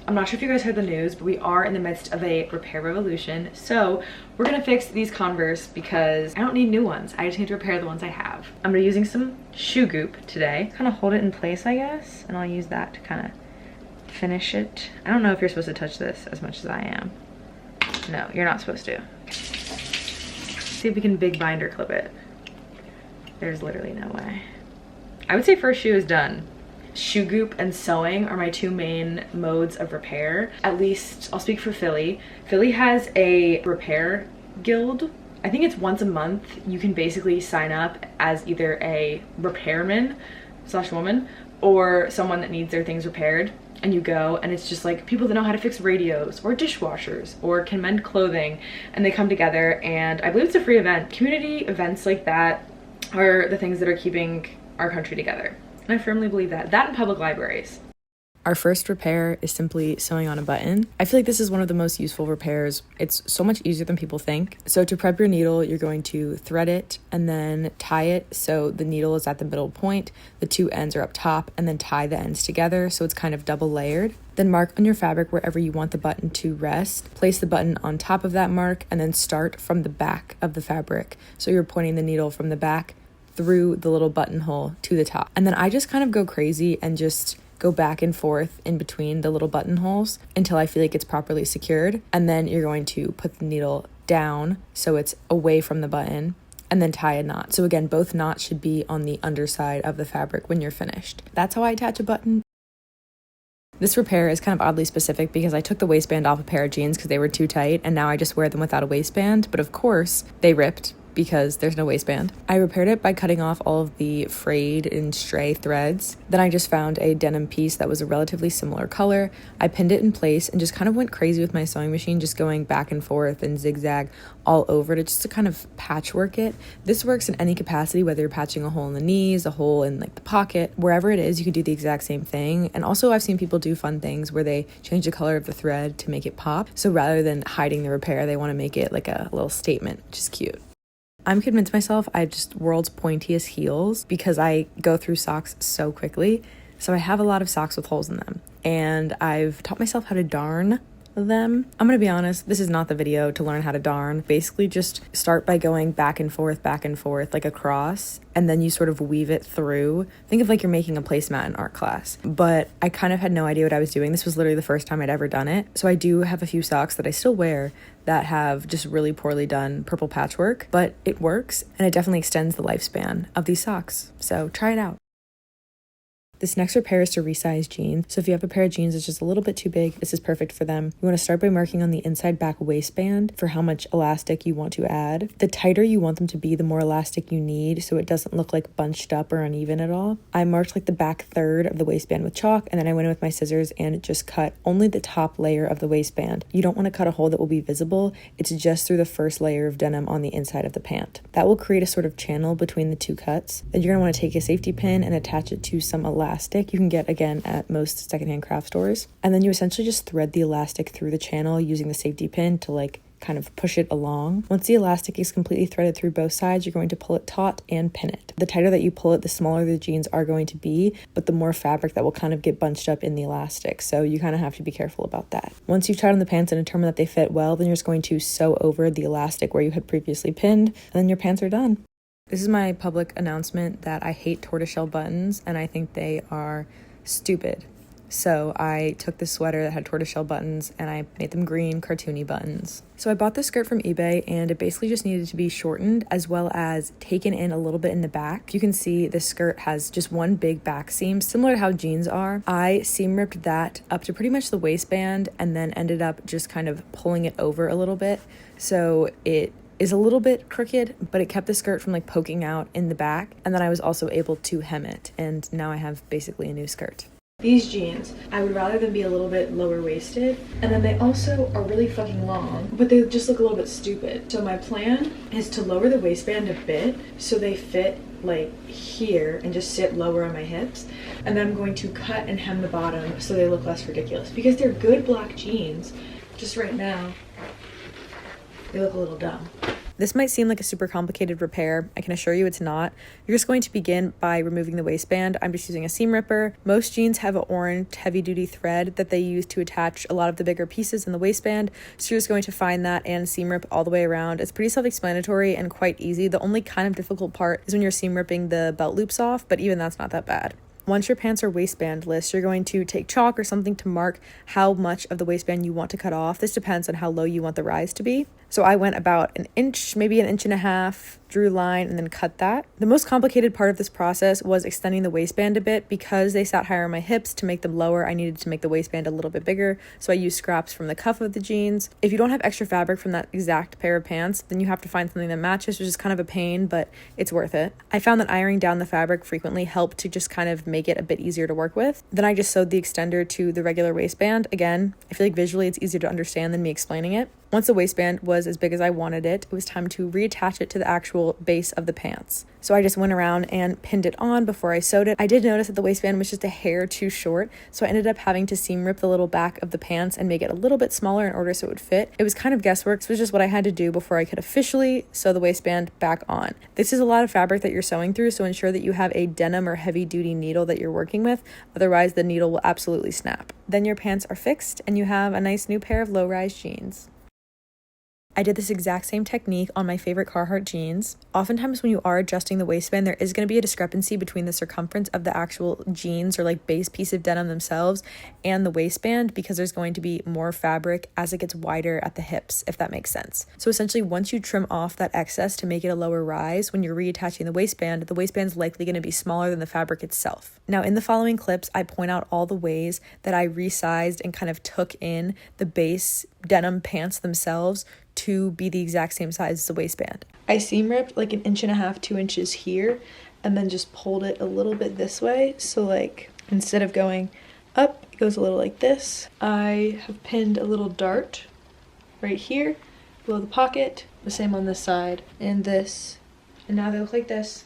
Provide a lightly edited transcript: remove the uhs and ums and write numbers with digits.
I'm not sure if you guys heard the news, but we are in the midst of a repair revolution. So we're gonna fix these Converse because I don't need new ones. I just need to repair the ones I have. I'm gonna be using some shoe goop today. Kind of hold it in place, I guess. And I'll use that to kind of finish it. I don't know if you're supposed to touch this as much as I am. No, you're not supposed to. See if we can big binder clip it. There's literally no way. I would say first shoe is done. Shoe goop and sewing are my two main modes of repair. At least I'll speak for Philly. Philly has a repair guild. I think it's once a month. You can basically sign up as either a repairman / woman or someone that needs their things repaired. And you go, and it's just like people that know how to fix radios or dishwashers or can mend clothing, and they come together, and I believe it's a free event. Community events like that are the things that are keeping our country together. And I firmly believe that. That and public libraries. Our first repair is simply sewing on a button. I feel like this is one of the most useful repairs. It's so much easier than people think. So to prep your needle, you're going to thread it and then tie it so the needle is at the middle point, the two ends are up top, and then tie the ends together so it's kind of double layered. Then mark on your fabric wherever you want the button to rest. Place the button on top of that mark and then start from the back of the fabric. So you're pointing the needle from the back through the little buttonhole to the top. And then I just kind of go crazy and just go back and forth in between the little buttonholes until I feel like it's properly secured. And then you're going to put the needle down so it's away from the button and then tie a knot. So again, both knots should be on the underside of the fabric when you're finished. That's how I attach a button. This repair is kind of oddly specific because I took the waistband off a pair of jeans because they were too tight, and now I just wear them without a waistband, but of course they ripped because there's no waistband. I repaired it by cutting off all of the frayed and stray threads. Then I just found a denim piece that was a relatively similar color. I pinned it in place and just kind of went crazy with my sewing machine, just going back and forth and zigzag all over it just to kind of patchwork it. This works in any capacity, whether you're patching a hole in the knees, a hole in like the pocket, wherever it is, you could do the exact same thing. And also I've seen people do fun things where they change the color of the thread to make it pop. So rather than hiding the repair, they want to make it like a little statement, which is cute. I'm convinced myself I have just world's pointiest heels because I go through socks so quickly. So I have a lot of socks with holes in them, and I've taught myself how to darn them. I'm gonna be honest, this is not the video to learn how to darn. Basically just start by going back and forth like a cross, and then you sort of weave it through. Think of like you're making a placemat in art class. But I kind of had no idea what I was doing. This was literally the first time I'd ever done it. So I do have a few socks that I still wear that have just really poorly done purple patchwork, but it works, and it definitely extends the lifespan of these socks. So try it out. This next repair is to resize jeans. So if you have a pair of jeans that's just a little bit too big, this is perfect for them. You want to start by marking on the inside back waistband for how much elastic you want to add. The tighter you want them to be, the more elastic you need, so it doesn't look like bunched up or uneven at all. I marked like the back third of the waistband with chalk, and then I went in with my scissors and just cut only the top layer of the waistband. You don't want to cut a hole that will be visible. It's just through the first layer of denim on the inside of the pant. That will create a sort of channel between the two cuts. Then you're going to want to take a safety pin and attach it to some elastic you can get again at most secondhand craft stores, and then you essentially just thread the elastic through the channel using the safety pin to like kind of push it along. Once the elastic is completely threaded through both sides, you're going to pull it taut and pin it. The tighter that you pull it, the smaller the jeans are going to be, but the more fabric that will kind of get bunched up in the elastic, so you kind of have to be careful about that. Once you've tied on the pants and determined that they fit well, then you're just going to sew over the elastic where you had previously pinned, and then your pants are done. This is my public announcement that I hate tortoiseshell buttons, and I think they are stupid. So I took this sweater that had tortoiseshell buttons and I made them green cartoony buttons. So I bought this skirt from eBay, and it basically just needed to be shortened as well as taken in a little bit in the back. You can see this skirt has just one big back seam, similar to how jeans are. I seam ripped that up to pretty much the waistband and then ended up just kind of pulling it over a little bit. So it is a little bit crooked, but it kept the skirt from like poking out in the back. And then I was also able to hem it, and now I have basically a new skirt. These jeans, I would rather them be a little bit lower waisted, and then they also are really fucking long, but they just look a little bit stupid. So my plan is to lower the waistband a bit so they fit like here and just sit lower on my hips, and then I'm going to cut and hem the bottom so they look less ridiculous, because they're good black jeans. Just right now they look a little dumb. This might seem like a super complicated repair. I can assure you it's not. You're just going to begin by removing the waistband. I'm just using a seam ripper. Most jeans have an orange heavy-duty thread that they use to attach a lot of the bigger pieces in the waistband, so you're just going to find that and seam rip all the way around. It's pretty self-explanatory and quite easy. The only kind of difficult part is when you're seam ripping the belt loops off, but even that's not that bad. Once your pants are waistbandless, you're going to take chalk or something to mark how much of the waistband you want to cut off. This depends on how low you want the rise to be. So I went about an inch, maybe 1.5 inches, drew a line, and then cut that. The most complicated part of this process was extending the waistband a bit. Because they sat higher on my hips, to make them lower, I needed to make the waistband a little bit bigger. So I used scraps from the cuff of the jeans. If you don't have extra fabric from that exact pair of pants, then you have to find something that matches, which is kind of a pain, but it's worth it. I found that ironing down the fabric frequently helped to just kind of make it a bit easier to work with. Then I just sewed the extender to the regular waistband. Again, I feel like visually it's easier to understand than me explaining it. Once the waistband was as big as I wanted it, it was time to reattach it to the actual base of the pants. So I just went around and pinned it on before I sewed it. I did notice that the waistband was just a hair too short, so I ended up having to seam rip the little back of the pants and make it a little bit smaller in order so it would fit. It was kind of guesswork. This was just what I had to do before I could officially sew the waistband back on. This is a lot of fabric that you're sewing through, so ensure that you have a denim or heavy-duty needle that you're working with. Otherwise, the needle will absolutely snap. Then your pants are fixed and you have a nice new pair of low-rise jeans. I did this exact same technique on my favorite Carhartt jeans. Oftentimes when you are adjusting the waistband, there is going to be a discrepancy between the circumference of the actual jeans or like base piece of denim themselves and the waistband, because there's going to be more fabric as it gets wider at the hips, if that makes sense. So essentially, once you trim off that excess to make it a lower rise, when you're reattaching the waistband's likely going to be smaller than the fabric itself. Now in the following clips, I point out all the ways that I resized and kind of took in the base denim pants themselves to be the exact same size as the waistband. I seam ripped like 1.5 inches, 2 inches here, and then just pulled it a little bit this way. So like instead of going up, it goes a little like this. I have pinned a little dart right here below the pocket, the same on this side and this. And now they look like this.